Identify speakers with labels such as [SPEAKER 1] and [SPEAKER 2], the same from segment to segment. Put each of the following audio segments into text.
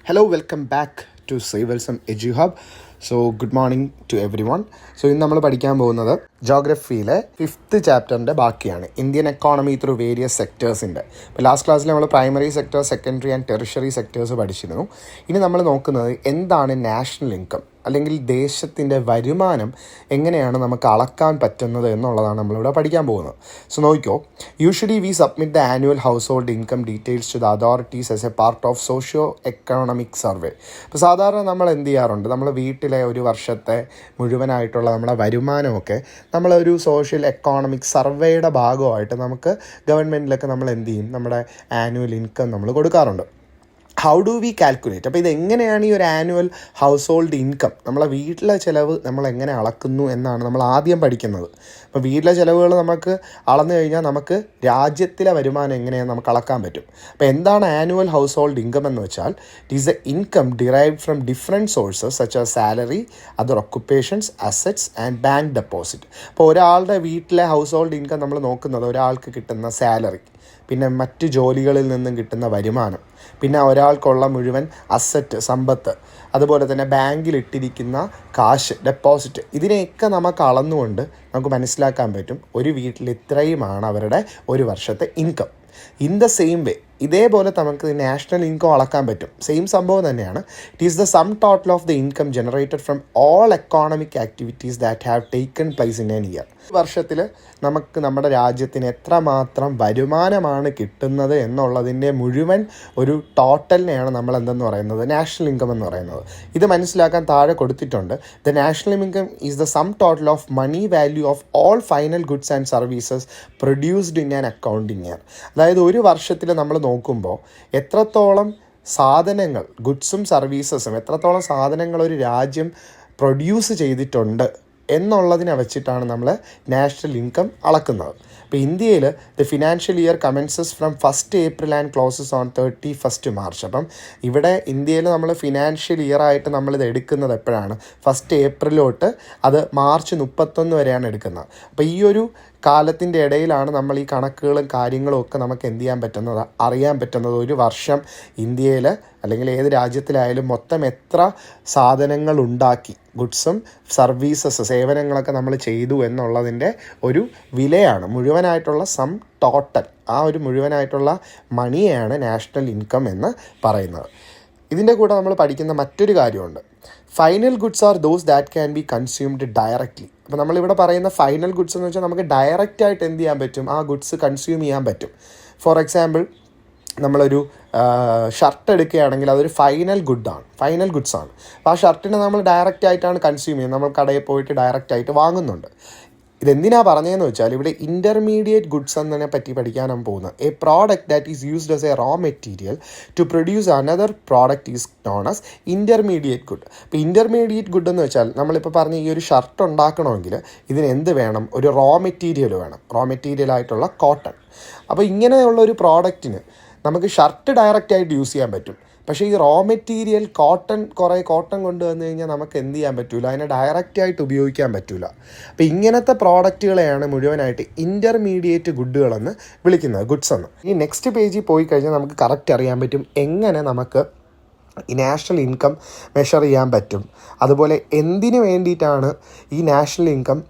[SPEAKER 1] Hello, welcome back to Saversome EduHub. So, good morning to everyone. So, ഇന്ന് നമ്മൾ പഠിക്കാൻ പോകുന്നത് ജോഗ്രഫിയിലെ 5th ചാപ്റ്ററിൻ്റെ ബാക്കിയാണ്, ഇന്ത്യൻ എക്കോണമി ത്രൂ വേരിയസ് സെക്ടേഴ്സിൻ്റെ. ഇപ്പോൾ ലാസ്റ്റ് ക്ലാസ്സിൽ നമ്മൾ primary sector, secondary and tertiary sectors പഠിച്ചിരുന്നു. ഇനി നമ്മൾ നോക്കുന്നത് എന്താണ് നാഷണൽ ഇൻകം, അല്ലെങ്കിൽ ദേശത്തിൻ്റെ വരുമാനം എങ്ങനെയാണ് നമുക്ക് അളക്കാൻ പറ്റുന്നത് എന്നുള്ളതാണ് നമ്മളിവിടെ പഠിക്കാൻ പോകുന്നത്. സോ നോക്കിക്കോ, usually we submit the annual household income details to the authorities as a part of socio economic survey. അപ്പോൾ സാധാരണ നമ്മൾ എന്ത് ചെയ്യാറുണ്ട്, നമ്മൾ വീട്ടിലെ ഒരു വർഷത്തെ മുഴുവനായിട്ടുള്ള നമ്മുടെ വരുമാനമൊക്കെ നമ്മളൊരു സോഷ്യൽ എക്കോണമിക് സർവേയുടെ ഭാഗമായിട്ട് നമുക്ക് ഗവൺമെൻറ്റിലൊക്കെ നമ്മൾ എന്ത് ചെയ്യും, നമ്മുടെ ആനുവൽ ഇൻകം നമ്മൾ കൊടുക്കാറുണ്ട്. How do we calculate? അപ്പോൾ ഇതെങ്ങനെയാണ് ഈ ഒരു ആനുവൽ ഹൗസ് ഹോൾഡ് ഇൻകം, നമ്മളെ വീട്ടിലെ ചിലവ് നമ്മൾ എങ്ങനെ അളക്കുന്നു എന്നാണ് നമ്മൾ ആദ്യം പഠിക്കുന്നത്. അപ്പോൾ വീട്ടിലെ ചിലവുകൾ നമുക്ക് അളന്നു കഴിഞ്ഞാൽ നമുക്ക് രാജ്യത്തിലെ വരുമാനം എങ്ങനെയാണ് നമുക്ക് അളക്കാൻ പറ്റും. അപ്പോൾ എന്താണ് ആനുവൽ ഹൗസ് ഹോൾഡ് ഇൻകം എന്ന് വെച്ചാൽ, it is A income derived from different sources such as salary, other occupations, assets and bank deposit. അപ്പോൾ ഒരാളുടെ വീട്ടിലെ ഹൗസ് ഹോൾഡ് ഇൻകം നമ്മൾ നോക്കുന്നത് ഒരാൾക്ക് കിട്ടുന്ന സാലറി, പിന്നെ മറ്റ് ജോലികളിൽ നിന്നും കിട്ടുന്ന വരുമാനം, പിന്നെ ഒരാൾക്കുള്ള മുഴുവൻ അസറ്റ്, സമ്പത്ത്, അതുപോലെ തന്നെ ബാങ്കിലിട്ടിരിക്കുന്ന കാശ്, ഡെപ്പോസിറ്റ്, ഇതിനെയൊക്കെ നമുക്ക് അളന്നുകൊണ്ട് നമുക്ക് മനസ്സിലാക്കാൻ പറ്റും ഒരു വീട്ടിൽ ഇത്രയുമാണ് അവരുടെ ഒരു വർഷത്തെ income. In the same way, ഇതേപോലെ നമുക്ക് നാഷണൽ ഇൻകം അളക്കാൻ പറ്റും. സെയിം സംഭവം തന്നെയാണ്. It is the sum total of the income generated from all economic activities that have taken place in an year. വർഷത്തിൽ നമുക്ക് നമ്മുടെ രാജ്യത്തിന് എത്രമാത്രം വരുമാനമാണ് കിട്ടുന്നത് എന്നുള്ളതിൻ്റെ മുഴുവൻ ഒരു ടോട്ടലിനെയാണ് നമ്മൾ എന്തെന്ന് പറയുന്നത്, നാഷണൽ ഇൻകം എന്ന് പറയുന്നത്. ഇത് മനസ്സിലാക്കാൻ താഴെ കൊടുത്തിട്ടുണ്ട്. The national income is the sum total of money value of all final goods and services produced in an accounting year. അതായത് ഒരു വർഷത്തിൽ നമ്മൾ നോക്കുമ്പോൾ എത്രത്തോളം സാധനങ്ങൾ, ഗുഡ്സും സർവീസസും, എത്രത്തോളം സാധനങ്ങൾ ഒരു രാജ്യം പ്രൊഡ്യൂസ് ചെയ്തിട്ടുണ്ട് എന്നുള്ളതിനെ വെച്ചിട്ടാണ് നമ്മൾ നാഷണൽ ഇൻകം അളക്കുന്നത്. ഇപ്പോൾ ഇന്ത്യയിൽ the financial year commences from 1st April and closes on 31st March. അപ്പം ഇവിടെ ഇന്ത്യയിൽ നമ്മൾ ഫിനാൻഷ്യൽ ഇയർ ആയിട്ട് നമ്മളിത് എടുക്കുന്നത് എപ്പോഴാണ്, 1st April തൊട്ട് അത് March 31 വരെയാണ് എടുക്കുന്നത്. അപ്പോൾ ഈ ഒരു കാലത്തിൻ്റെ ഇടയിലാണ് നമ്മൾ ഈ കണക്കുകളും കാര്യങ്ങളും ഒക്കെ നമുക്ക് എന്ത് ചെയ്യാൻ പറ്റുന്നത്, അറിയാൻ പറ്റുന്നത്. ഒരു വർഷം ഇന്ത്യയിൽ അല്ലെങ്കിൽ ഏത് രാജ്യത്തിലായാലും മൊത്തം എത്ര സാധനങ്ങൾ ഉണ്ടാക്കി, ഗുഡ്സും സർവീസസ്, സേവനങ്ങളൊക്കെ നമ്മൾ ചെയ്തു എന്നുള്ളതിൻ്റെ ഒരു വിലയാണ്, മുഴുവനായിട്ടുള്ള സം ടോട്ടൽ, ആ ഒരു മുഴുവനായിട്ടുള്ള മണിയാണ് നാഷണൽ ഇൻകം എന്ന് പറയുന്നത്. ഇതിൻ്റെ കൂടെ നമ്മൾ പഠിക്കുന്ന മറ്റൊരു കാര്യമുണ്ട്. Final goods are those that can be consumed directly. അപ്പോൾ നമ്മളിവിടെ പറയുന്ന ഫൈനൽ ഗുഡ്സ് എന്ന് വെച്ചാൽ നമുക്ക് ഡയറക്റ്റായിട്ട് എന്ത് ചെയ്യാൻ പറ്റും, ആ ഗുഡ്സ് കൺസ്യൂം ചെയ്യാൻ പറ്റും. ഫോർ എക്സാമ്പിൾ, നമ്മളൊരു ഷർട്ട് എടുക്കുകയാണെങ്കിൽ അതൊരു ഫൈനൽ ഗുഡ്സ് ആണ്. അപ്പോൾ ആ ഷർട്ടിനെ നമ്മൾ ഡയറക്റ്റായിട്ടാണ് കൺസ്യൂം ചെയ്യുന്നത്, നമ്മൾ കടയിൽ പോയിട്ട് ഡയറക്റ്റായിട്ട് വാങ്ങുന്നുണ്ട്. ഇതെന്തിനാണ് പറഞ്ഞതെന്ന് വെച്ചാൽ, ഇവിടെ ഇൻ്റർമീഡിയറ്റ് ഗുഡ്സ് എന്നതിനെ പറ്റി പഠിക്കാനാണ് പോകുന്നത്. A product that is used as a raw material to produce another product is known as intermediate good. ഇപ്പോൾ ഇൻ്റർമീഡിയറ്റ് ഗുഡ് എന്ന് വെച്ചാൽ, നമ്മളിപ്പോൾ പറഞ്ഞ ഈ ഒരു ഷർട്ട് ഉണ്ടാക്കണമെങ്കിൽ ഇതിന് എന്ത് വേണം, ഒരു റോ മെറ്റീരിയൽ വേണം, റോ മെറ്റീരിയലായിട്ടുള്ള കോട്ടൺ. അപ്പോൾ ഇങ്ങനെയുള്ള ഒരു പ്രോഡക്റ്റിന് നമുക്ക് ഷർട്ട് ഡയറക്റ്റായിട്ട് യൂസ് ചെയ്യാൻ പറ്റും. പക്ഷേ ഈ റോ മെറ്റീരിയൽ കുറേ കോട്ടൺ കൊണ്ടുവന്നു കഴിഞ്ഞാൽ നമുക്ക് എന്ത് ചെയ്യാൻ പറ്റില്ല, അതിനെ ഡയറക്റ്റായിട്ട് ഉപയോഗിക്കാൻ പറ്റില്ല. അപ്പോൾ ഇങ്ങനത്തെ പ്രോഡക്റ്റുകളെയാണ് മുഴുവനായിട്ട് ഇൻ്റർമീഡിയറ്റ് ഗുഡുകളെന്ന് വിളിക്കുന്നത്, ഗുഡ്സ് എന്ന്. ഈ നെക്സ്റ്റ് പേജിൽ പോയി കഴിഞ്ഞാൽ നമുക്ക് കറക്റ്റ് അറിയാൻ പറ്റും എങ്ങനെ നമുക്ക് ഈ നാഷണൽ ഇൻകം മെഷർ ചെയ്യാൻ പറ്റും. അതുപോലെ എന്തിനു വേണ്ടിയിട്ടാണ് ഈ നാഷണൽ ഇൻകം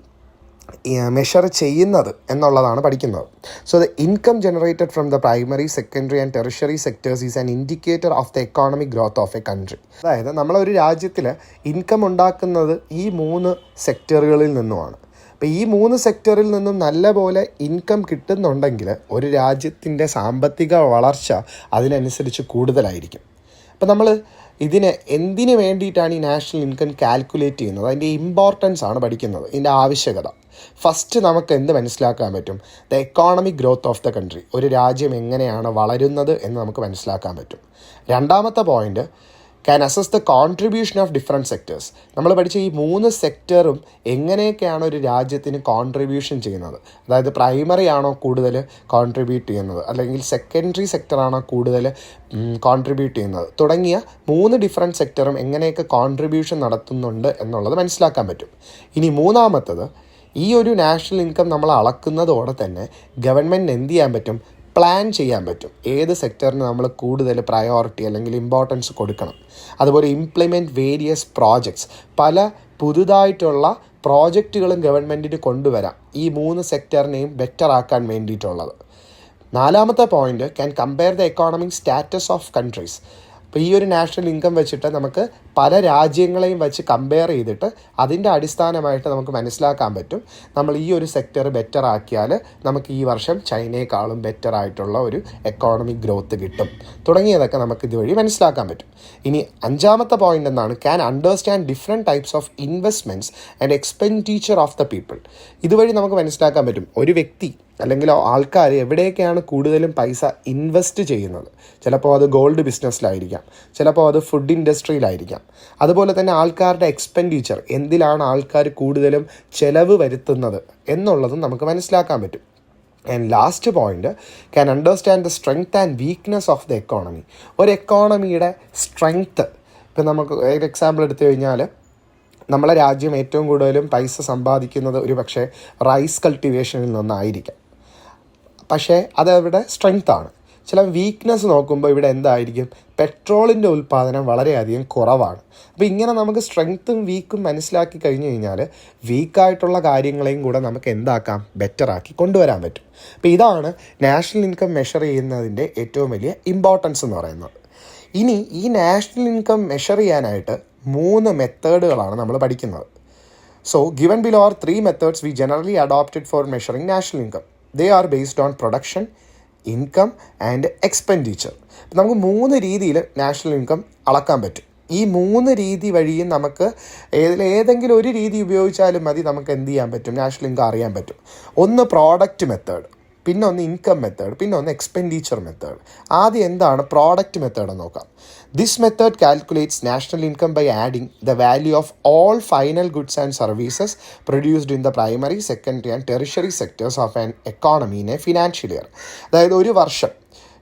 [SPEAKER 1] മെഷർ ചെയ്യുന്നത് എന്നുള്ളതാണ് പഠിക്കുന്നത്. So the income generated from the primary, secondary and tertiary sectors is an indicator of the economic growth of a country. അതായത് നമ്മളൊരു രാജ്യത്തിൽ ഇൻകം ഉണ്ടാക്കുന്നത് ഈ 3 സെക്ടറുകളിൽ നിന്നുമാണ്. അപ്പോൾ ഈ 3 സെക്ടറിൽ നിന്നും നല്ലപോലെ ഇൻകം കിട്ടുന്നുണ്ടെങ്കിൽ ഒരു രാജ്യത്തിൻ്റെ സാമ്പത്തിക വളർച്ച അതിനനുസരിച്ച് കൂടുതലായിരിക്കും. അപ്പോൾ നമ്മൾ എന്തിനു വേണ്ടിയിട്ടാണ് ഈ നാഷണൽ ഇൻകം കാൽക്കുലേറ്റ് ചെയ്യുന്നത്, അതിൻ്റെ ഇമ്പോർട്ടൻസ് ആണ് പഠിക്കുന്നത്, ഇതിൻ്റെ ആവശ്യകത. ഫസ്റ്റ് നമുക്ക് എന്ത് മനസ്സിലാക്കാൻ പറ്റും, the economic growth of the country, ഒരു രാജ്യം എങ്ങനെയാണ് വളരുന്നത് എന്ന് നമുക്ക് മനസ്സിലാക്കാൻ പറ്റും. രണ്ടാമത്തെ point, can assess the contribution of different sectors. നമ്മൾ പഠിച്ച ഈ 3 സെക്ടറും എങ്ങനെയൊക്കെയാണ് ഒരു രാജ്യത്തിന് കോൺട്രിബ്യൂഷൻ ചെയ്യുന്നത്, അതായത് പ്രൈമറി ആണോ കൂടുതൽ കോൺട്രിബ്യൂട്ട് ചെയ്യുന്നത്, അല്ലെങ്കിൽ സെക്കൻഡറി സെക്ടറാണോ കൂടുതൽ കോൺട്രിബ്യൂട്ട് ചെയ്യുന്നത്, തുടങ്ങിയ 3 ഡിഫറെൻറ്റ് സെക്ടറും എങ്ങനെയൊക്കെ കോൺട്രിബ്യൂഷൻ നടത്തുന്നുണ്ട് എന്നുള്ളത് മനസ്സിലാക്കാൻ പറ്റും. ഇനി മൂന്നാമത്തത്, ഈ ഒരു നാഷണൽ ഇൻകം നമ്മൾ അളക്കുന്നതോടെ തന്നെ ഗവൺമെൻറ്റിന് എന്ത് ചെയ്യാൻ പറ്റും, പ്ലാൻ ചെയ്യാൻ പറ്റും ഏത് സെക്ടറിന് നമ്മൾ കൂടുതൽ പ്രയോറിറ്റി അല്ലെങ്കിൽ ഇമ്പോർട്ടൻസ് കൊടുക്കണം. അതുപോലെ ഇംപ്ലിമെൻറ്റ് വേരിയസ് പ്രോജക്ട്സ്, പല പുതുതായിട്ടുള്ള പ്രോജക്റ്റുകളും ഗവൺമെൻറ്റിന് കൊണ്ടുവരാം ഈ 3 സെക്ടറിനെയും ബെറ്റർ ആക്കാൻ വേണ്ടിയിട്ടുള്ളത്. 4ാമത്തെ point, can compare the economic status of countries. അപ്പോൾ ഈ ഒരു നാഷണൽ ഇൻകം വെച്ചിട്ട് നമുക്ക് പല രാജ്യങ്ങളെയും വെച്ച് കമ്പയർ ചെയ്തിട്ട് അതിൻ്റെ അടിസ്ഥാനമായിട്ട് നമുക്ക് മനസ്സിലാക്കാൻ പറ്റും നമ്മൾ ഈ ഒരു സെക്ടർ ബെറ്റർ ആക്കിയാൽ നമുക്ക് ഈ വർഷം ചൈനയെക്കാളും ബെറ്റർ ആയിട്ടുള്ള ഒരു എക്കോണമിക് ഗ്രോത്ത് കിട്ടും തുടങ്ങിയതൊക്കെ നമുക്ക് ഇതുവഴി മനസ്സിലാക്കാൻ പറ്റും. ഇനി 5ാമത്തെ പോയിൻ്റ് എന്താണ്, can understand different types of investments and expenditure of the people. ഇതുവഴി നമുക്ക് മനസ്സിലാക്കാൻ പറ്റും ഒരു വ്യക്തി അല്ലെങ്കിൽ ആൾക്കാർ എവിടെയൊക്കെയാണ് കൂടുതലും പൈസ ഇൻവെസ്റ്റ് ചെയ്യുന്നത്. ചിലപ്പോൾ അത് ഗോൾഡ് ബിസിനസ്സിലായിരിക്കാം, ചിലപ്പോൾ അത് ഫുഡ് ഇൻഡസ്ട്രിയിലായിരിക്കാം. അതുപോലെ തന്നെ ആൾക്കാരുടെ എക്സ്പെൻഡിച്ചർ, എന്തിലാണ് ആൾക്കാർ കൂടുതലും ചിലവ് വരുത്തുന്നത് എന്നുള്ളതും നമുക്ക് മനസ്സിലാക്കാൻ പറ്റും. And last point, can understand the strength and weakness of the economy. ഒരു എക്കോണമിയുടെ സ്ട്രെങ്ത്ത്, ഇപ്പം നമുക്ക് ഒരു എക്സാമ്പിൾ എടുത്തു കഴിഞ്ഞാൽ നമ്മളെ രാജ്യം ഏറ്റവും കൂടുതലും പൈസ സമ്പാദിക്കുന്നത് ഒരു പക്ഷേ റൈസ് കൾട്ടിവേഷനിൽ നിന്നായിരിക്കാം, പക്ഷേ അതവിടെ സ്ട്രെങ്ത്താണ്. ചില വീക്ക്നെസ് നോക്കുമ്പോൾ ഇവിടെ എന്തായിരിക്കും, പെട്രോളിൻ്റെ ഉൽപ്പാദനം വളരെയധികം കുറവാണ്. അപ്പോൾ ഇങ്ങനെ നമുക്ക് സ്ട്രെങ്ത്തും വീക്കും മനസ്സിലാക്കി കഴിഞ്ഞ് കഴിഞ്ഞാൽ വീക്കായിട്ടുള്ള കാര്യങ്ങളെയും കൂടെ നമുക്ക് എന്താക്കാം, ബെറ്ററാക്കി കൊണ്ടുവരാൻ പറ്റും. അപ്പോൾ ഇതാണ് നാഷണൽ ഇൻകം മെഷർ ചെയ്യുന്നതിൻ്റെ ഏറ്റവും വലിയ ഇമ്പോർട്ടൻസ് എന്ന് പറയുന്നത്. ഇനി ഈ നാഷണൽ ഇൻകം മെഷർ ചെയ്യാനായിട്ട് 3 മെത്തേഡുകളാണ് നമ്മൾ പഠിക്കുന്നത്. So given below are 3 methods we generally adopted for measuring national income. They are based on production, income and expenditure. നമുക്ക് 3 രീതിയിൽ നാഷണൽ ഇൻകം അളക്കാൻ പറ്റും. ഈ 3 രീതി വഴിയും നമുക്ക് ഏതെങ്കിലും ഒരു രീതി ഉപയോഗിച്ചാലും മതി നമുക്ക് എന്ത് ചെയ്യാൻ പറ്റും, നാഷണൽ ഇൻകം അറിയാൻ പറ്റും. ഒന്ന് പ്രോഡക്റ്റ് മെത്തേഡ്, പിന്നെ ഒന്ന് ഇൻകം മെത്തേഡ്, പിന്നെ ഒന്ന് എക്സ്പെൻഡിച്ചർ മെത്തേഡ്. ആദ്യം എന്താണ് പ്രോഡക്റ്റ് മെത്തേഡ് എന്ന് നോക്കാം. This method calculates national income by adding the value of all final goods and services produced in the primary, secondary and tertiary sectors of an economy in a financial year. അതായത് ഒരു വർഷം,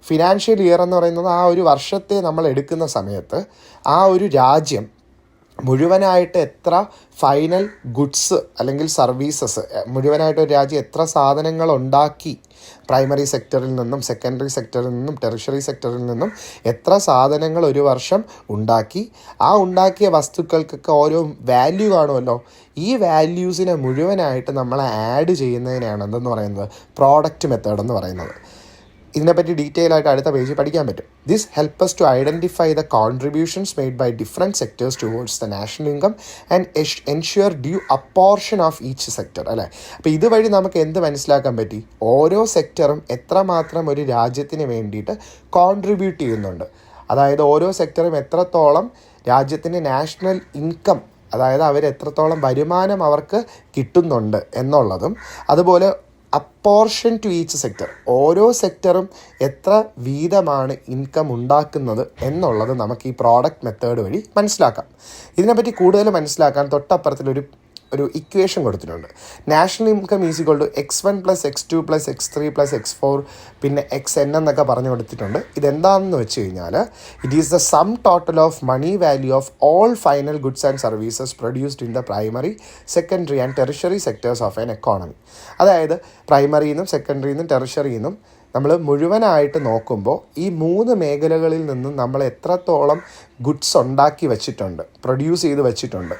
[SPEAKER 1] financial year എന്ന് പറയുന്നത് ആ ഒരു വർഷത്തെ നമ്മൾ എടുക്കുന്ന സമയത്ത് ആ ഒരു രാജ്യം മുഴുവനായിട്ട് എത്ര ഫൈനൽ ഗുഡ്സ് അല്ലെങ്കിൽ സർവീസസ്, മുഴുവനായിട്ട് ഒരു രാജ്യം എത്ര സാധനങ്ങൾ ഉണ്ടാക്കി, പ്രൈമറി സെക്ടറിൽ നിന്നും സെക്കൻഡറി സെക്ടറിൽ നിന്നും ടെറിഷറി സെക്ടറിൽ നിന്നും എത്ര സാധനങ്ങൾ ഒരു വർഷം ഉണ്ടാക്കി, ആ ഉണ്ടാക്കിയ വസ്തുക്കൾക്കൊക്കെ ഓരോ വാല്യൂ കാണുമല്ലോ. ഈ വാല്യൂസിനെ മുഴുവനായിട്ട് നമ്മൾ ആഡ് ചെയ്യുന്നതിനാണ് എന്തെന്ന് പറയുന്നത്, പ്രോഡക്റ്റ് മെത്തേഡ് എന്ന് പറയുന്നത്. ഇതിനെപ്പറ്റി ഡീറ്റെയിൽ ആയിട്ട് അടുത്ത പേജിൽ പഠിക്കാൻ പറ്റും. This help us to identify the contributions made by different sectors towards the national income and ensure due apportion of each sector. അല്ലേ, അപ്പോൾ ഇതുവഴി നമുക്ക് എന്ത് മനസ്സിലാക്കാൻ പറ്റി, ഓരോ സെക്ടറും എത്രമാത്രം ഒരു രാജ്യത്തിന് വേണ്ടിയിട്ട് കോൺട്രിബ്യൂട്ട് ചെയ്യുന്നുണ്ട്. അതായത് ഓരോ സെക്ടറും എത്രത്തോളം രാജ്യത്തിന് നാഷണൽ ഇൻകം, അതായത് അവരെത്രത്തോളം വരുമാനം അവർക്ക് കിട്ടുന്നുണ്ട് എന്നുള്ളതും, അതുപോലെ അപ്പോർഷൻ ടു ഈച്ച് സെക്ടർ, ഓരോ സെക്ടറും എത്ര വീതമാണ് ഇൻകം ഉണ്ടാക്കുന്നത് എന്നുള്ളത് നമുക്ക് ഈ പ്രോഡക്റ്റ് മെത്തേഡ് വഴി മനസ്സിലാക്കാം. ഇതിനെപ്പറ്റി കൂടുതൽ മനസ്സിലാക്കാൻ തൊട്ടപ്പുറത്തിലൊരു ഇക്വേഷൻ കൊടുത്തിട്ടുണ്ട്. National income is equal to x1 + x2 + x3 + x4 പിന്നെ xn എന്നൊക്കെ പറഞ്ഞു കൊടുത്തിട്ടുണ്ട്. ഇതെന്താണെന്ന് വെച്ച് കഴിഞ്ഞാൽ it is the sum total of money value of all final goods and services produced in the primary, secondary and tertiary sectors of an economy. അതായത് പ്രൈമറിയിൽ നിന്നും സെക്കൻഡറിയിൽ നിന്നും ടെറിഷറിയിൽ നിന്നും നമ്മൾ മുഴുവനായിട്ട് നോക്കുമ്പോൾ ഈ 3 മേഖലകളിൽ നിന്നും നമ്മൾ എത്രത്തോളം ഗുഡ്സ് ഉണ്ടാക്കി വെച്ചിട്ടുണ്ട്, പ്രൊഡ്യൂസ് ചെയ്ത് വെച്ചിട്ടുണ്ട്,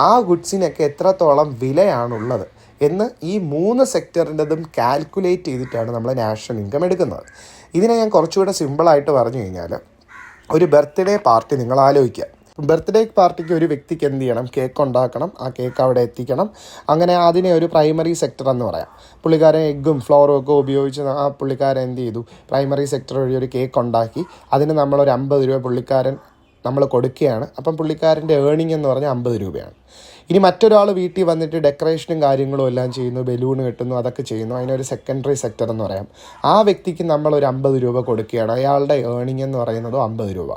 [SPEAKER 1] ആ ഗുഡ്സിനൊക്കെ എത്രത്തോളം വിലയാണുള്ളത് എന്ന് ഈ 3 സെക്ടറിൻ്റെതും കാൽക്കുലേറ്റ് ചെയ്തിട്ടാണ് നമ്മൾ നാഷണൽ ഇൻകം എടുക്കുന്നത്. ഇതിനെ ഞാൻ കുറച്ചുകൂടെ സിമ്പിളായിട്ട് പറഞ്ഞു കഴിഞ്ഞാൽ, ഒരു ബർത്ത്ഡേ പാർട്ടി നിങ്ങൾ ആലോചിക്കുക. ബർത്ത്ഡേ പാർട്ടിക്ക് ഒരു വ്യക്തിക്ക് എന്ത് ചെയ്യണം, കേക്ക് ഉണ്ടാക്കണം, ആ കേക്ക് അവിടെ എത്തിക്കണം. അങ്ങനെ അതിനെ ഒരു പ്രൈമറി സെക്ടർ എന്ന് പറയാം. പുള്ളിക്കാരൻ എഗ്ഗും ഫ്ലോറും ഒക്കെ ഉപയോഗിച്ച് ആ പുള്ളിക്കാരൻ എന്ത് ചെയ്തു, പ്രൈമറി സെക്ടർ വഴി ഒരു കേക്ക് ഉണ്ടാക്കി. അതിന് നമ്മളൊരു 50 രൂപ പുള്ളിക്കാരൻ നമ്മൾ കൊടുക്കുകയാണ്. അപ്പം പുള്ളിക്കാരൻ്റെ ഏണിംഗ് എന്ന് പറഞ്ഞാൽ 50 രൂപയാണ്. ഇനി മറ്റൊരാൾ വീട്ടിൽ വന്നിട്ട് ഡെക്കറേഷനും കാര്യങ്ങളും എല്ലാം ചെയ്യുന്നു, ബലൂൺ കെട്ടുന്നു, അതൊക്കെ ചെയ്യുന്നു. അതിനൊരു സെക്കൻഡറി സെക്ടർ എന്ന് പറയാം. ആ വ്യക്തിക്ക് നമ്മളൊരു 50 രൂപ കൊടുക്കുകയാണ്. അയാളുടെ ഏണിംഗ് എന്ന് പറയുന്നത് 50 രൂപ.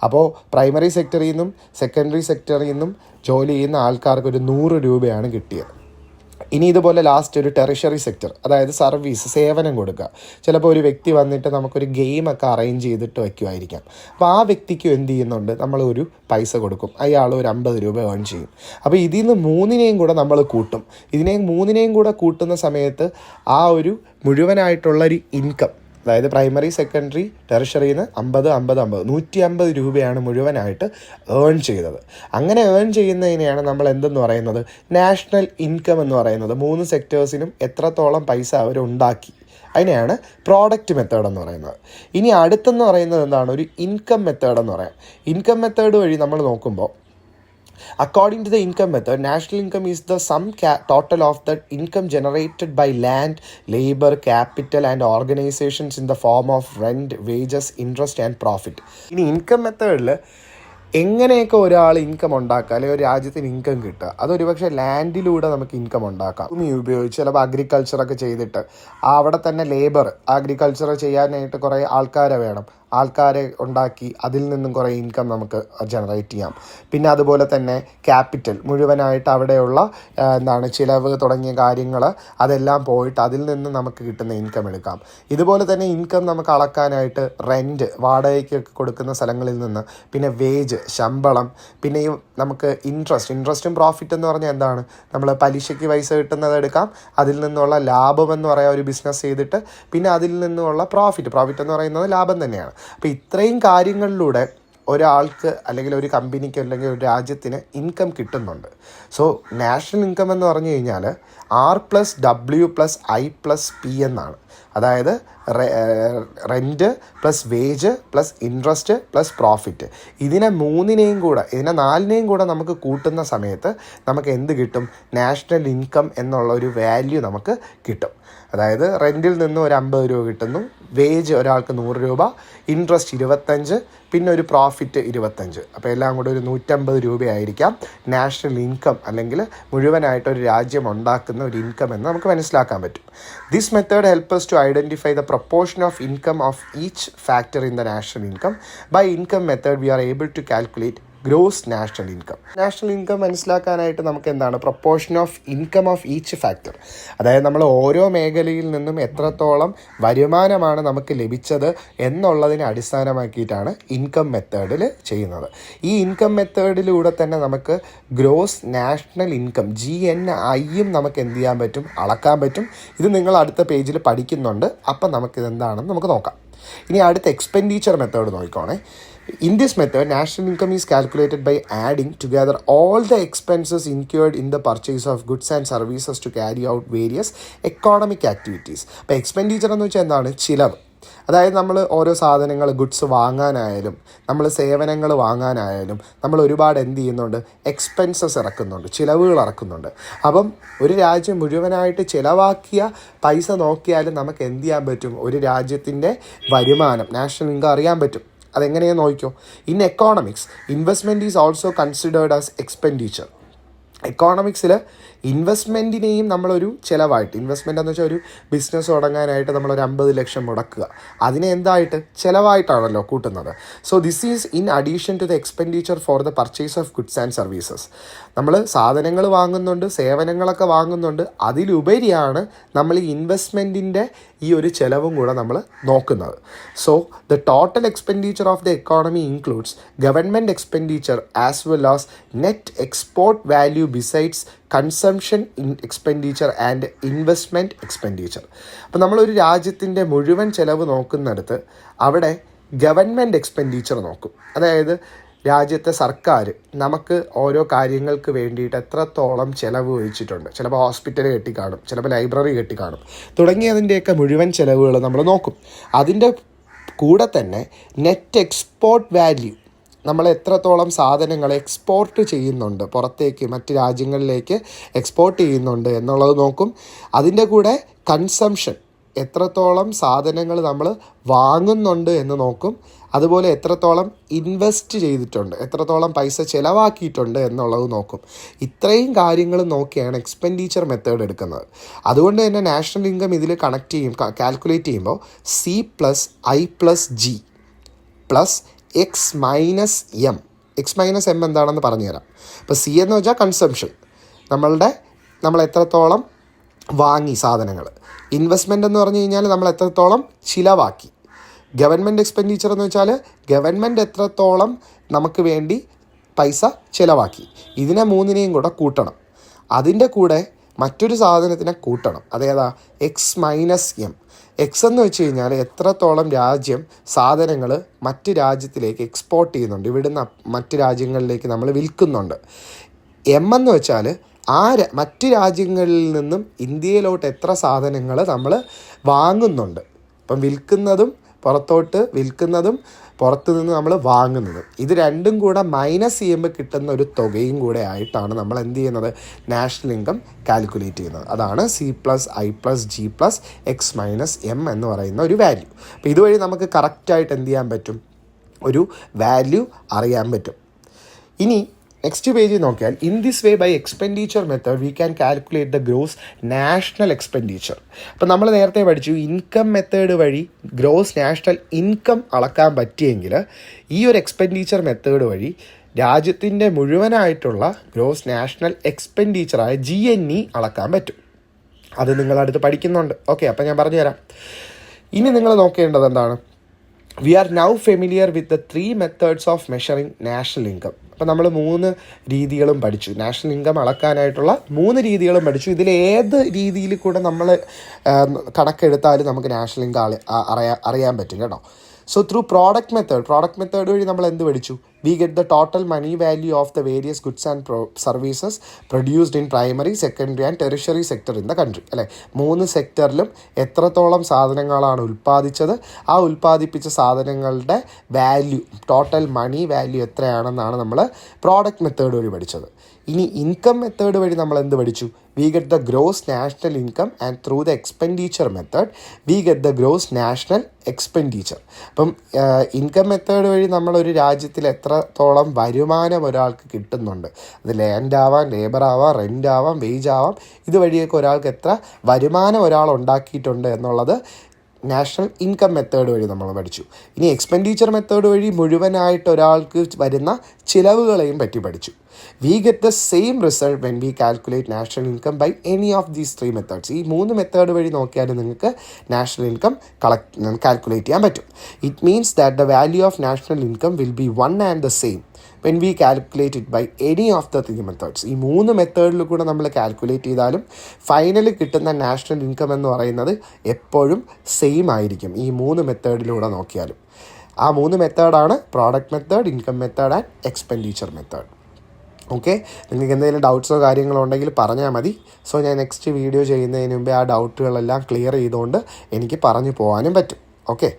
[SPEAKER 1] അപ്പോൾ പ്രൈമറി സെക്ടറിൽ നിന്നും സെക്കൻഡറി സെക്ടറിൽ നിന്നും ജോലി ചെയ്യുന്ന ആൾക്കാർക്ക് ഒരു 100 രൂപയാണ് കിട്ടിയത്. ഇനി ഇതുപോലെ ലാസ്റ്റ് ഒരു ടെറിഷറി സെക്ടർ, അതായത് സർവീസ്, സേവനം കൊടുക്കുക. ചിലപ്പോൾ ഒരു വ്യക്തി വന്നിട്ട് നമുക്കൊരു ഗെയിമൊക്കെ അറേഞ്ച് ചെയ്തിട്ട് വയ്ക്കുമായിരിക്കാം. അപ്പോൾ ആ വ്യക്തിക്കും എന്ത് ചെയ്യുന്നുണ്ട്, നമ്മളൊരു പൈസ കൊടുക്കും, അയാൾ ഒരു 50 രൂപ ഏൺ ചെയ്യും. അപ്പോൾ ഇതിൽ നിന്ന് 3നെയും കൂടെ നമ്മൾ കൂട്ടും. ഇതിനെയും 3നെയും കൂടെ കൂട്ടുന്ന സമയത്ത് ആ ഒരു മുഴുവനായിട്ടുള്ളൊരു ഇൻകം, അതായത് പ്രൈമറി, സെക്കൻഡറി, ടെറിഷറിയിൽ നിന്ന് 50 150 രൂപയാണ് മുഴുവനായിട്ട് ഏൺ ചെയ്തത്. അങ്ങനെ ഏൺ ചെയ്യുന്നതിനെയാണ് നമ്മൾ എന്തെന്ന് പറയുന്നത്, നാഷണൽ ഇൻകം എന്ന് പറയുന്നത്. 3 സെക്ടേഴ്സിനും എത്രത്തോളം പൈസ അവരുണ്ടാക്കി, അതിനെയാണ് പ്രോഡക്റ്റ് മെത്തേഡ് എന്ന് പറയുന്നത്. ഇനി അടുത്തെന്ന് പറയുന്നത് എന്താണ്, ഒരു ഇൻകം മെത്തേഡ് എന്ന് പറയാം. ഇൻകം മെത്തേഡ് വഴി നമ്മൾ നോക്കുമ്പോൾ, according to the income method, national income is the sum total of the income generated by land, labor, capital and organizations in the form of rent, wages, interest and profit. ഇനി income മെത്തേഡിൽ എങ്ങനെയൊക്കെ ഒരാൾ income ഉണ്ടാക്കുക, അല്ലെങ്കിൽ ഒരു രാജ്യത്തിന് income കിട്ടുക, അതൊരു പക്ഷേ ലാൻഡിലൂടെ നമുക്ക് ഇൻകം ഉണ്ടാക്കാം. ഭൂമി ഉപയോഗിച്ച് ചിലപ്പോൾ അഗ്രികൾച്ചറൊക്കെ ചെയ്തിട്ട് അവിടെ തന്നെ ലേബർ, അഗ്രികൾച്ചർ ചെയ്യാനായിട്ട് കുറേ ആൾക്കാരെ വേണം, ആൾക്കാരെ ഉണ്ടാക്കി അതിൽ നിന്നും കുറേ ഇൻകം നമുക്ക് ജനറേറ്റ് ചെയ്യാം. പിന്നെ അതുപോലെ തന്നെ ക്യാപിറ്റൽ മുഴുവനായിട്ട് അവിടെയുള്ള ചിലവ് തുടങ്ങിയ കാര്യങ്ങൾ അതെല്ലാം പോയിട്ട് അതിൽ നിന്ന് നമുക്ക് കിട്ടുന്ന ഇൻകം എടുക്കാം. ഇതുപോലെ തന്നെ ഇൻകം നമുക്ക് അളക്കാനായിട്ട് റെൻറ്റ്, വാടകയ്ക്ക് കൊടുക്കുന്ന സ്ഥലങ്ങളിൽ നിന്ന്, പിന്നെ വേജ്, ശമ്പളം, പിന്നെ ഈ നമുക്ക് ഇൻട്രസ്റ്റും പ്രോഫിറ്റ് എന്ന് പറഞ്ഞാൽ എന്താണ്, നമ്മൾ പലിശയ്ക്ക് പൈസ കിട്ടുന്നത് എടുക്കാം, അതിൽ നിന്നുള്ള ലാഭം എന്ന് പറയാം ഒരു ബിസിനസ് ചെയ്തിട്ട്, പിന്നെ അതിൽ നിന്നുള്ള പ്രോഫിറ്റ് എന്ന് പറയുന്നത് ലാഭം തന്നെയാണ്. അപ്പോൾ ഇത്രയും കാര്യങ്ങളിലൂടെ ഒരാൾക്ക് അല്ലെങ്കിൽ ഒരു കമ്പനിക്ക് അല്ലെങ്കിൽ ഒരു രാജ്യത്തിന് ഇൻകം കിട്ടുന്നുണ്ട്. സോ നാഷണൽ ഇൻകം എന്ന് പറഞ്ഞു കഴിഞ്ഞാൽ R+W+I+P എന്നാണ്. അതായത് rent plus wage plus interest plus profit. ഇതിനെ നാലിനെയും കൂടെ നമുക്ക് കൂട്ടുന്ന സമയത്ത് നമുക്ക് എന്ത് കിട്ടും, നാഷണൽ ഇൻകം എന്നുള്ള ഒരു വാല്യൂ നമുക്ക് കിട്ടും. അതായത് റെൻറ്റിൽ നിന്ന് ഒരു 50 രൂപ കിട്ടുന്നു, വേജ് ഒരാൾക്ക് 100 രൂപ, ഇൻട്രസ്റ്റ് 25, പിന്നെ ഒരു പ്രോഫിറ്റ് 25. അപ്പോൾ എല്ലാം കൂടെ ഒരു 150 രൂപയായിരിക്കാം നാഷണൽ ഇൻകം, അല്ലെങ്കിൽ മുഴുവനായിട്ടൊരു രാജ്യം ഉണ്ടാക്കുന്ന ഒരു ഇൻകം എന്ന് നമുക്ക് മനസ്സിലാക്കാൻ പറ്റും. This method help us to identify the proportion of income of each factor in the national income. By income method we are able to calculate gross national income. National income മനസ്സിലാക്കാനായിട്ട് നമുക്ക് എന്താണ്, proportion of income of each factor, അതായത് നമ്മൾ ഓരോ മേഖലയിൽ നിന്നും എത്രത്തോളം വരുമാനമാണ് നമുക്ക് ലഭിച്ചത് എന്നുള്ളതിനെ അടിസ്ഥാനമാക്കിയിട്ടാണ് ഇൻകം മെത്തേഡിൽ ചെയ്യുന്നത്. ഈ ഇൻകം മെത്തേഡിലൂടെ തന്നെ നമുക്ക് ഗ്രോസ് നാഷണൽ ഇൻകം GNI നമുക്ക് എന്ത് ചെയ്യാൻ പറ്റും, അളക്കാൻ പറ്റും. ഇത് നിങ്ങൾ അടുത്ത പേജിൽ പഠിക്കുന്നുണ്ട്. അപ്പം നമുക്കിതെന്താണെന്ന് നമുക്ക് നോക്കാം. ഇനി അടുത്ത എക്സ്പെൻഡിച്ചർ മെത്തേഡ് നോക്കിക്കോണേ. In this method, national income is calculated by adding together all the expenses incurred in the purchase of goods and services to carry out various economic activities. അപ്പോൾ എക്സ്പെൻഡിച്ചർ എന്ന് വെച്ചാൽ എന്താണ്, ചിലവ്. അതായത് നമ്മൾ ഓരോ സാധനങ്ങൾ, ഗുഡ്സ് വാങ്ങാനായാലും നമ്മൾ സേവനങ്ങൾ വാങ്ങാനായാലും നമ്മൾ ഒരുപാട് എന്ത് ചെയ്യുന്നുണ്ട്, എക്സ്പെൻസസ് ഇറക്കുന്നുണ്ട്, ചിലവുകൾ ഇറക്കുന്നുണ്ട്. അപ്പം ഒരു രാജ്യം മുഴുവനായിട്ട് ചിലവാക്കിയ പൈസ നോക്കിയാലും നമുക്ക് എന്ത് ചെയ്യാൻ പറ്റും, ഒരു രാജ്യത്തിൻ്റെ വരുമാനം, നാഷണൽ ഇൻകം അറിയാൻ പറ്റും. അതെങ്ങനെയാണെന്ന് നോക്കിക്കോ. In economics, investment is also considered as expenditure. എക്കോണമിക്സിൽ ഇൻവെസ്റ്റ്മെൻറ്റിനെയും നമ്മളൊരു ചിലവായിട്ട്, ഇൻവെസ്റ്റ്മെൻ്റ് എന്ന് വെച്ചാൽ ഒരു ബിസിനസ് തുടങ്ങാനായിട്ട് നമ്മളൊരു 50 ലക്ഷം മുടക്കുക, അതിനെ എന്തായിട്ട്, ചിലവായിട്ടാണല്ലോ കൂട്ടുന്നത്. So this is in addition to the expenditure for the purchase of goods and services. നമ്മൾ സാധനങ്ങൾ വാങ്ങുന്നുണ്ട്, സേവനങ്ങളൊക്കെ വാങ്ങുന്നുണ്ട്, അതിലുപരിയാണ് നമ്മൾ ഈ ഇൻവെസ്റ്റ്മെൻറ്റിൻ്റെ ഈ ഒരു ചിലവും കൂടെ നമ്മൾ നോക്കുന്നത്. So the total expenditure of the economy includes government expenditure as well as net export value besides consumption expenditure and investment expenditure. അപ്പോൾ നമ്മളൊരു രാജ്യത്തിൻ്റെ മുഴുവൻ ചിലവ് നോക്കുന്നിടത്ത് അവിടെ ഗവൺമെൻറ് എക്സ്പെൻഡിച്ചർ നോക്കും. അതായത് രാജ്യത്തെ സർക്കാർ നമുക്ക് ഓരോ കാര്യങ്ങൾക്ക് വേണ്ടിയിട്ട് എത്രത്തോളം ചിലവ് വഹിച്ചിട്ടുണ്ട്. ചിലപ്പോൾ ഹോസ്പിറ്റൽ കെട്ടിക്കാണും, ചിലപ്പോൾ ലൈബ്രറി കെട്ടിക്കാണും, തുടങ്ങിയതിൻ്റെയൊക്കെ മുഴുവൻ ചിലവുകൾ നമ്മൾ നോക്കും. അതിൻ്റെ കൂടെ തന്നെ നെറ്റ് എക്സ്പോർട്ട് വാല്യൂ, നമ്മൾ എത്രത്തോളം സാധനങ്ങൾ എക്സ്പോർട്ട് ചെയ്യുന്നുണ്ട്, പുറത്തേക്ക് മറ്റ് രാജ്യങ്ങളിലേക്ക് എക്സ്പോർട്ട് ചെയ്യുന്നുണ്ട് എന്നുള്ളത് നോക്കും. അതിൻ്റെ കൂടെ കൺസംഷൻ, എത്രത്തോളം സാധനങ്ങൾ നമ്മൾ വാങ്ങുന്നുണ്ട് എന്ന് നോക്കും. അതുപോലെ എത്രത്തോളം ഇൻവെസ്റ്റ് ചെയ്തിട്ടുണ്ട്, എത്രത്തോളം പൈസ ചിലവാക്കിയിട്ടുണ്ട് എന്നുള്ളത് നോക്കും. ഇത്രയും കാര്യങ്ങൾ നോക്കിയാണ് എക്സ്പെൻഡിച്ചർ മെത്തേഡ് എടുക്കുന്നത്. അതുകൊണ്ട് തന്നെ നാഷണൽ ഇൻകം ഇതിൽ കാൽക്കുലേറ്റ് ചെയ്യുമ്പോൾ C+I+G +X-M. X-M എന്താണെന്ന് പറഞ്ഞുതരാം. ഇപ്പോൾ C എന്ന് വെച്ചാൽ കൺസംഷൻ, നമ്മൾ എത്രത്തോളം വാങ്ങി സാധനങ്ങൾ. ഇൻവെസ്റ്റ്മെൻ്റ് എന്ന് പറഞ്ഞു കഴിഞ്ഞാൽ നമ്മൾ എത്രത്തോളം ചിലവാക്കി. ഗവൺമെൻറ് എക്സ്പെൻഡിച്ചർ എന്ന് വെച്ചാൽ ഗവൺമെൻറ് എത്രത്തോളം നമുക്ക് വേണ്ടി പൈസ ചിലവാക്കി. ഇതിനെ മൂന്നിനെയും കൂടെ കൂട്ടണം. അതിൻ്റെ കൂടെ മറ്റൊരു സാധനത്തിനെ കൂട്ടണം. അതേതാ, X-M. എക്സ് എന്ന് വെച്ച് കഴിഞ്ഞാൽ എത്രത്തോളം രാജ്യം സാധനങ്ങൾ മറ്റ് രാജ്യത്തിലേക്ക് എക്സ്പോർട്ട് ചെയ്യുന്നുണ്ട്, ഇവിടുന്ന് മറ്റ് രാജ്യങ്ങളിലേക്ക് നമ്മൾ വിൽക്കുന്നുണ്ട്. എം എന്ന് വെച്ചാൽ മറ്റ് രാജ്യങ്ങളിൽ നിന്നും ഇന്ത്യയിലോട്ട് എത്ര സാധനങ്ങൾ നമ്മൾ വാങ്ങുന്നുണ്ട്. ഇപ്പം വിൽക്കുന്നതും പുറത്തു നിന്ന് നമ്മൾ വാങ്ങുന്നതും, ഇത് രണ്ടും കൂടെ മൈനസ് ചെയ്യുമ്പോൾ കിട്ടുന്ന ഒരു തുകയും കൂടെ ആയിട്ടാണ് നമ്മൾ എന്ത് ചെയ്യുന്നത്, നാഷണൽ ഇൻകം കാൽക്കുലേറ്റ് ചെയ്യുന്നത്. അതാണ് C+I+G+X-M എന്ന് പറയുന്ന ഒരു വാല്യൂ. അപ്പോൾ ഇതുവഴി നമുക്ക് കറക്റ്റായിട്ട് എന്ത് ചെയ്യാൻ പറ്റും, ഒരു വാല്യൂ അറിയാൻ പറ്റും. ഇനി നെക്സ്റ്റ് പേജിൽ നോക്കിയാൽ, in this way by expenditure method we can calculate the gross national expenditure. അപ്പോൾ നമ്മൾ നേരത്തെ പഠിച്ചു ഇൻകം മെത്തേഡ് വഴി ഗ്രോസ് നാഷണൽ ഇൻകം അളക്കാൻ പറ്റിയെങ്കിൽ ഈ ഒരു എക്സ്പെൻഡിച്ചർ മെത്തേഡ് വഴി രാജ്യത്തിൻ്റെ മുഴുവനായിട്ടുള്ള ഗ്രോസ് നാഷണൽ എക്സ്പെൻഡിച്ചറായ GNE അളക്കാൻ പറ്റും. അത് നിങ്ങളടുത്ത് പഠിക്കുന്നുണ്ട്. ഓക്കെ, അപ്പോൾ ഞാൻ പറഞ്ഞുതരാം. ഇനി നിങ്ങൾ നോക്കേണ്ടത് എന്താണ്, we are now familiar with the 3 methods of measuring national income. അപ്പോൾ നമ്മൾ 3 രീതികളും പഠിച്ചു, നാഷണൽ ഇൻകം അളക്കാനായിട്ടുള്ള 3 രീതികളും പഠിച്ചു. ഇതിൽ ഏത് രീതിയിൽ കൂടെ നമ്മൾ കണക്കെടുത്താലും നമുക്ക് നാഷണൽ ഇൻകം അറിയാൻ പറ്റും കേട്ടോ. സോ ത്രൂ പ്രോഡക്റ്റ് മെത്തേഡ് വഴി നമ്മൾ എന്ത് പഠിച്ചു, we get the total money value of the various goods and services produced in primary, secondary and tertiary sector in the country. അല്ലേ, 3 സെക്ടറിലും എത്രത്തോളം സാധനങ്ങളാണ് ഉൽപ്പാദിച്ചത്, ആ ഉൽപ്പാദിപ്പിച്ച സാധനങ്ങളുടെ വാല്യൂ, ടോട്ടൽ മണി വാല്യൂ എത്രയാണെന്നാണ് നമ്മൾ പ്രോഡക്റ്റ് മെത്തേഡ് വഴി പഠിച്ചത്. ഇനി ഇൻകം മെത്തേഡ് വഴി നമ്മൾ എന്ത് പഠിച്ചു, we get the gross national income and through the expenditure method we get the gross national expenditure. അപ്പം ഇൻകം മെത്തേഡ് വഴി നമ്മളൊരു രാജ്യത്തിൽ എത്രത്തോളം വരുമാനം ഒരാൾക്ക് കിട്ടുന്നുണ്ട്, അത് ലാൻഡ് ആവാം, ലേബർ ആവാം, റെൻ്റ് ആവാം, വേജ് ആവാം, ഇതുവഴിയൊക്കെ ഒരാൾക്ക് എത്ര വരുമാനം ഒരാൾ ഉണ്ടാക്കിയിട്ടുണ്ട് എന്നുള്ളത് നാഷണൽ ഇൻകം മെത്തേഡ് വഴി നമ്മൾ പഠിച്ചു. ഇനി എക്സ്പെൻഡിച്ചർ മെത്തേഡ് വഴി മുഴുവനായിട്ട് ഒരാൾക്ക് വരുന്ന ചിലവുകളെയും പറ്റി പഠിച്ചു. We get the same result when we calculate national income by any of these 3 methods. ഈ 3 മെത്തേഡ് വഴി നോക്കിയാലും നിങ്ങൾക്ക് നാഷണൽ ഇൻകം കാൽക്കുലേറ്റ് ചെയ്യാൻ പറ്റും. It means that the value of national income will be one and the same when we calculate it by any of the 3 methods. ഈ 3 മെത്തേഡിൽ കൂടെ നമ്മൾ കാൽക്കുലേറ്റ് ചെയ്താലും ഫൈനലി കിട്ടുന്ന നാഷണൽ ഇൻകം എന്ന് പറയുന്നത് എപ്പോഴും സെയിം ആയിരിക്കും ഈ 3 മെത്തേഡിലൂടെ നോക്കിയാലും. ആ 3 മെത്തേഡാണ് product method, income method and expenditure method. Okay, നിങ്ങൾക്ക് എന്തെങ്കിലും ഡൗട്ട്സോ കാര്യങ്ങളോ ഉണ്ടെങ്കിൽ പറഞ്ഞാൽ മതി. സോ ഞാൻ നെക്സ്റ്റ് വീഡിയോ ചെയ്യുന്നതിന് മുമ്പേ ആ ഡൗട്ടുകളെല്ലാം ക്ലിയർ ചെയ്തുകൊണ്ട് എനിക്ക് പറഞ്ഞു പോകാനും പറ്റും. ഓക്കെ,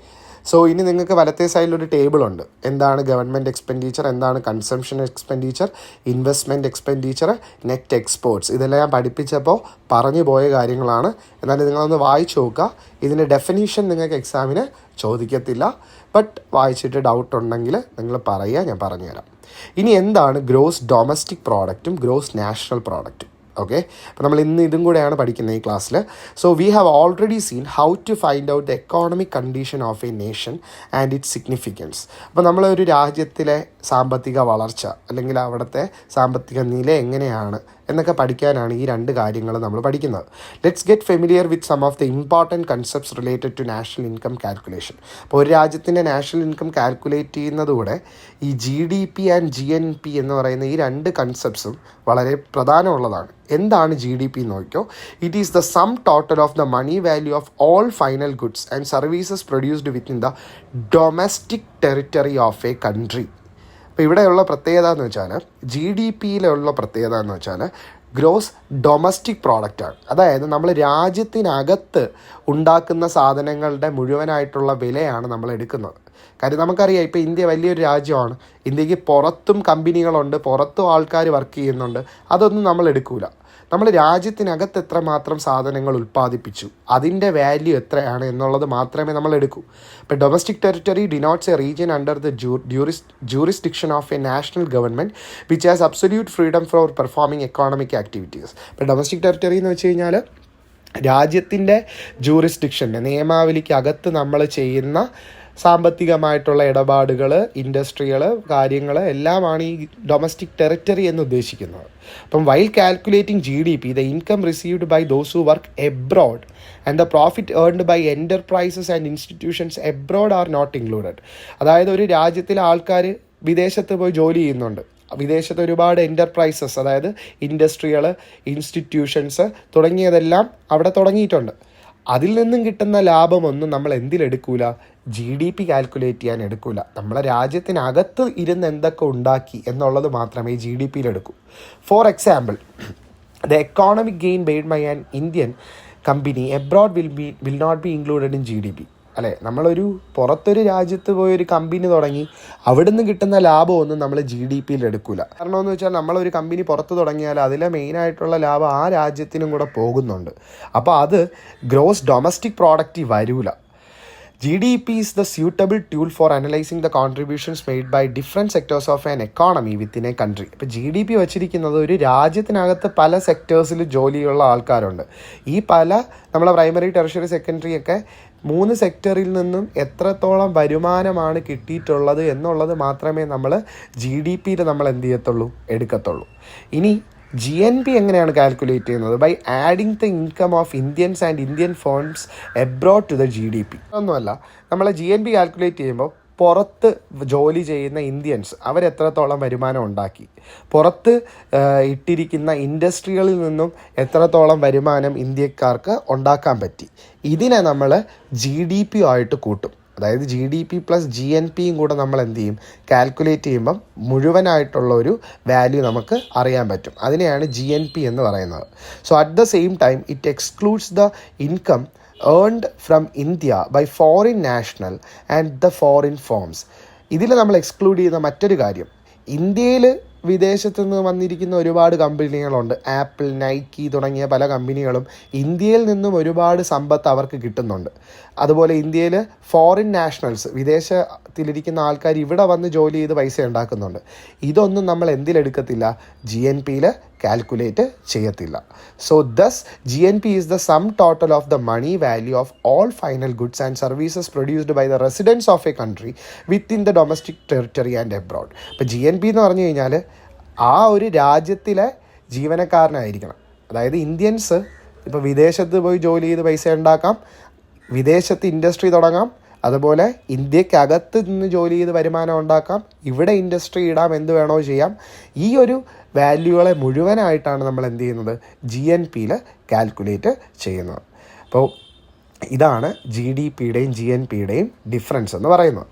[SPEAKER 1] സോ ഇനി നിങ്ങൾക്ക് വലത്തേ സൈഡിലൊരു ടേബിളുണ്ട്. എന്താണ് ഗവൺമെൻറ് എക്സ്പെൻഡിച്ചർ, എന്താണ് consumption expenditure, investment expenditure, net exports, ഇതെല്ലാം ഞാൻ പഠിപ്പിച്ചപ്പോൾ പറഞ്ഞു പോയ കാര്യങ്ങളാണ്. എന്നാലും നിങ്ങളൊന്ന് വായിച്ചു നോക്കുക. ഇതിൻ്റെ ഡെഫിനീഷൻ നിങ്ങൾക്ക് എക്സാമിന് ചോദിക്കത്തില്ല, ബട്ട് വായിച്ചിട്ട് ഡൗട്ട് ഉണ്ടെങ്കിൽ നിങ്ങൾ പറയുക, ഞാൻ പറഞ്ഞുതരാം. ഇനി എന്താണ് ഗ്രോസ് ഡൊമസ്റ്റിക് പ്രോഡക്റ്റും ഗ്രോസ് നാഷണൽ പ്രോഡക്റ്റും? ഓക്കെ, അപ്പോൾ നമ്മൾ ഇന്ന് ഇതും കൂടെയാണ് പഠിക്കുന്നത് ഈ ക്ലാസ്സിൽ. So we have already seen how to find out the economic condition of a nation and its significance. അപ്പോൾ നമ്മളൊരു രാജ്യത്തിലെ സാമ്പത്തിക വളർച്ച അല്ലെങ്കിൽ അവിടുത്തെ സാമ്പത്തിക നില എങ്ങനെയാണ് എന്നൊക്കെ പഠിക്കാനാണ് ഈ 2 കാര്യങ്ങൾ നമ്മൾ പഠിക്കുന്നത്. Let's get familiar with some of the important concepts related to national income calculation. അപ്പോൾ ഒരു രാജ്യത്തിൻ്റെ നാഷണൽ ഇൻകം കാൽക്കുലേറ്റ് ചെയ്യുന്നതുകൂടെ ഈ GDP ആൻഡ് GNP എന്ന് പറയുന്ന ഈ 2 കൺസെപ്റ്റ്സും വളരെ പ്രധാനമുള്ളതാണ്. എന്താണ് GDP എന്ന് നോക്കിയോ, it is the sum total of the money value of all final goods and services produced within the domestic territory of a country. അപ്പോൾ ഇവിടെയുള്ള പ്രത്യേകത എന്ന് വെച്ചാൽ, GDPയിലുള്ള പ്രത്യേകത എന്ന് വെച്ചാൽ ഗ്രോസ് ഡൊമസ്റ്റിക് പ്രോഡക്റ്റാണ്. അതായത് നമ്മൾ രാജ്യത്തിനകത്ത് ഉണ്ടാക്കുന്ന സാധനങ്ങളുടെ മുഴുവനായിട്ടുള്ള വിലയാണ് നമ്മൾ എടുക്കുന്നത്. കാര്യം നമുക്കറിയാം, ഇപ്പോൾ ഇന്ത്യ വലിയൊരു രാജ്യമാണ്, ഇന്ത്യക്ക് പുറത്തും കമ്പനികളുണ്ട്, പുറത്തും ആൾക്കാർ വർക്ക് ചെയ്യുന്നുണ്ട്, അതൊന്നും നമ്മൾ എടുക്കില്ല. നമ്മൾ രാജ്യത്തിനകത്ത് എത്രമാത്രം സാധനങ്ങൾ ഉൽപ്പാദിപ്പിച്ചു, അതിൻ്റെ വാല്യൂ എത്രയാണ് എന്നുള്ളത് മാത്രമേ നമ്മൾ എടുക്കൂ. ഇപ്പോൾ domestic territory denotes A region under the jurisdiction of A national government which has absolute freedom for performing economic activities. ഇപ്പോൾ ഡൊമസ്റ്റിക് ടെറിട്ടറി എന്ന് വെച്ച് കഴിഞ്ഞാൽ രാജ്യത്തിൻ്റെ ജൂറിസ്ഡിക്ഷൻ്റെ നിയമാവലിക്ക് അകത്ത് നമ്മൾ ചെയ്യുന്ന സാമ്പത്തികമായിട്ടുള്ള ഇടപാടുകൾ, ഇൻഡസ്ട്രികൾ, കാര്യങ്ങൾ എല്ലാമാണ് ഈ ഡൊമസ്റ്റിക് ടെറിട്ടറി എന്ന് ഉദ്ദേശിക്കുന്നത്. അപ്പം while calculating GDP, the income received by those who work abroad and the profit earned by enterprises and institutions abroad are not included. അതായത് ഒരു രാജ്യത്തിലെ ആൾക്കാർ വിദേശത്ത് പോയി ജോലി ചെയ്യുന്നുണ്ട്, വിദേശത്ത് ഒരുപാട് എൻ്റർപ്രൈസസ്, അതായത് ഇൻഡസ്ട്രികൾ, ഇൻസ്റ്റിറ്റ്യൂഷൻസ് തുടങ്ങിയതെല്ലാം അവിടെ തുടങ്ങിയിട്ടുണ്ട്. അതിൽ നിന്നും കിട്ടുന്ന ലാഭമൊന്നും നമ്മൾ എന്തിലെടുക്കൂല, GDP കാൽക്കുലേറ്റ് ചെയ്യാൻ എടുക്കൂല. നമ്മളെ രാജ്യത്തിനകത്ത് ഇരുന്ന് എന്തൊക്കെ ഉണ്ടാക്കി എന്നുള്ളത് മാത്രമേ GDPയിൽ എടുക്കൂ. For example, the economic gain made by an Indian company abroad will not be included in GDP. അല്ലേ, നമ്മളൊരു പുറത്തൊരു രാജ്യത്ത് പോയൊരു കമ്പനി തുടങ്ങി അവിടെ നിന്ന് കിട്ടുന്ന ലാഭമൊന്നും നമ്മൾ GDPയിൽ എടുക്കില്ല. കാരണം എന്ന് വെച്ചാൽ നമ്മളൊരു കമ്പനി പുറത്ത് തുടങ്ങിയാൽ അതിലെ മെയിനായിട്ടുള്ള ലാഭം ആ രാജ്യത്തിനും കൂടെ പോകുന്നുണ്ട്. അപ്പോൾ അത് ഗ്രോസ് ഡൊമസ്റ്റിക് പ്രോഡക്റ്റ് വരൂല. GDP is the suitable tool for analyzing the contributions made by different sectors of an economy within a country. ഇപ്പോൾ GDP വച്ചിരിക്കുന്നത് ഒരു രാജ്യത്തിനകത്ത് പല സെക്ടേഴ്സിൽ ജോലിയുള്ള ആൾക്കാരുണ്ട്. ഈ പല നമ്മളെ പ്രൈമറി, ടെറിഷറി, സെക്കൻഡറി ഒക്കെ 3 സെക്ടറിൽ നിന്നും എത്രത്തോളം വരുമാനമാണ് കിട്ടിയിട്ടുള്ളത് എന്നുള്ളത് മാത്രമേ നമ്മൾ GDPയിൽ നമ്മൾ എന്ത് ചെയ്യത്തുള്ളൂ, എടുക്കത്തുള്ളൂ. ഇനി GNP എങ്ങനെയാണ് കാൽക്കുലേറ്റ് ചെയ്യുന്നത്? By adding the income of Indians and Indian firms abroad to the GDP. ഒന്നുമല്ല, നമ്മൾ GNP കാൽക്കുലേറ്റ് ചെയ്യുമ്പോൾ പുറത്ത് ജോലി ചെയ്യുന്ന ഇന്ത്യൻസ് അവരെത്രത്തോളം വരുമാനം ഉണ്ടാക്കി, പുറത്ത് ഇട്ടിരിക്കുന്ന ഇൻഡസ്ട്രികളിൽ നിന്നും എത്രത്തോളം വരുമാനം ഇന്ത്യക്കാർക്ക് ഉണ്ടാക്കാൻ പറ്റി, ഇതിനെ നമ്മൾ GDP ആയിട്ട് കൂട്ടും. അതായത് GDP പ്ലസ് GNPയും കൂടെ നമ്മൾ എന്ത് ചെയ്യും, കാൽക്കുലേറ്റ് ചെയ്യുമ്പം മുഴുവനായിട്ടുള്ള ഒരു വാല്യൂ നമുക്ക് അറിയാൻ പറ്റും. അതിനെയാണ് GNP എന്ന് പറയുന്നത്. So at the same time it excludes the income earned from India by foreign national and the foreign firms. ഇതിൽ നമ്മൾ എക്സ്ക്ലൂഡ് ചെയ്യുന്ന മറ്റൊരു കാര്യം, ഇന്ത്യയിൽ വിദേശത്തു നിന്ന് വന്നിരിക്കുന്ന ഒരുപാട് കമ്പനികളുണ്ട്. ആപ്പിൾ, നൈക്കി തുടങ്ങിയ പല കമ്പനികളും ഇന്ത്യയിൽ നിന്നും ഒരുപാട് സമ്പത്ത് അവർക്ക് കിട്ടുന്നുണ്ട്. അതുപോലെ ഇന്ത്യയിൽ ഫോറിൻ നാഷണൽസ്, വിദേശത്തിലിരിക്കുന്ന ആൾക്കാർ ഇവിടെ വന്ന് ജോലി ചെയ്ത് പൈസ ഉണ്ടാക്കുന്നുണ്ട്. ഇതൊന്നും നമ്മൾ എന്തിലെടുക്കത്തില്ല, GNPയിൽ കാൽക്കുലേറ്റ് ചെയ്യത്തില്ല. So thus GNP is the sum total of the money value of all final goods and services produced by the residents of a country within the domestic territory and abroad. ഇപ്പോൾ GNP എന്ന് പറഞ്ഞു കഴിഞ്ഞാൽ ആ ഒരു രാജ്യത്തിലെ ജീവനക്കാരനായിരിക്കണം. അതായത് Indians ഇപ്പോൾ വിദേശത്ത് പോയി ജോലി ചെയ്ത് പൈസ ഉണ്ടാക്കാം, വിദേശത്ത് ഇൻഡസ്ട്രി തുടങ്ങാം, അതുപോലെ ഇന്ത്യക്കകത്ത് നിന്ന് ജോലി ചെയ്ത് വരുമാനം ഉണ്ടാക്കാം, ഇവിടെ ഇൻഡസ്ട്രി ഇടാം, എന്ത് വേണോ ചെയ്യാം. ഈ ഒരു വാല്യൂകളെ മുഴുവനായിട്ടാണ് നമ്മൾ എന്ത് ചെയ്യുന്നത്, GNPയിൽ കാൽക്കുലേറ്റ് ചെയ്യുന്നത്. അപ്പോൾ ഇതാണ് GDPയുടെയും GNPയുടെയും ഡിഫറൻസ് എന്ന് പറയുന്നത്.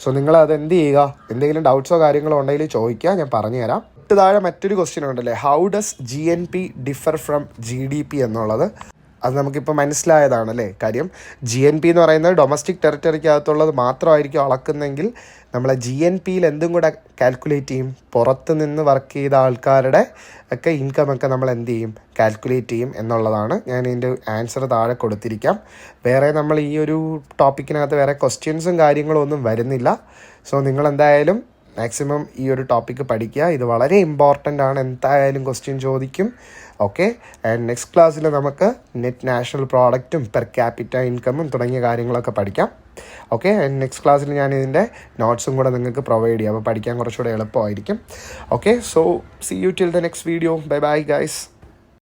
[SPEAKER 1] സോ നിങ്ങൾ അത് എന്ത് ചെയ്യുക, എന്തെങ്കിലും ഡൗട്ട്സോ കാര്യങ്ങളോ ഉണ്ടെങ്കിൽ ചോദിക്കുക, ഞാൻ പറഞ്ഞുതരാം. താഴെ മറ്റൊരു ക്വസ്റ്റ്യൻ ഉണ്ടല്ലേ, how does GNP differ from GDP എന്നുള്ളത്. അത് നമുക്കിപ്പോൾ മനസ്സിലായതാണല്ലേ കാര്യം. GNP എന്ന് പറയുന്നത് ഡൊമസ്റ്റിക് ടെറിട്ടറിക്കകത്തുള്ളത് മാത്രമായിരിക്കും അളക്കുന്നെങ്കിൽ നമ്മളെ GNPയിൽ എന്തും കൂടെ കാൽക്കുലേറ്റ് ചെയ്യും, പുറത്ത് നിന്ന് വർക്ക് ചെയ്ത ആൾക്കാരുടെ ഒക്കെ ഇൻകമൊക്കെ നമ്മൾ എന്ത് ചെയ്യും, കാൽക്കുലേറ്റ് ചെയ്യും എന്നുള്ളതാണ്. ഞാൻ ഇതിൻ്റെ ആൻസർ താഴെ കൊടുത്തിരിക്കാം. വേറെ നമ്മൾ ഈ ഒരു ടോപ്പിക്കിനകത്ത് വേറെ ക്വസ്റ്റ്യൻസും കാര്യങ്ങളും ഒന്നും വരുന്നില്ല. സോ നിങ്ങളെന്തായാലും മാക്സിമം ഈ ഒരു ടോപ്പിക്ക് പഠിക്കുക. ഇത് വളരെ ഇമ്പോർട്ടൻ്റ് ആണ്, എന്തായാലും ക്വസ്റ്റ്യൻ ചോദിക്കും. ഓക്കെ, ആൻഡ് നെക്സ്റ്റ് ക്ലാസ്സിൽ നമുക്ക് നെറ്റ് നാഷണൽ പ്രോഡക്റ്റും പെർ ക്യാപിറ്റ ഇൻകമും തുടങ്ങിയ കാര്യങ്ങളൊക്കെ പഠിക്കാം. ഓക്കെ, ആൻഡ് നെക്സ്റ്റ് ക്ലാസ്സിൽ ഞാൻ ഇതിൻ്റെ നോട്ട്സും കൂടെ നിങ്ങൾക്ക് പ്രൊവൈഡ് ചെയ്യാം, അപ്പോൾ പഠിക്കാൻ കുറച്ചുകൂടെ എളുപ്പമായിരിക്കും. Okay, so see you till the next video. Bye bye guys.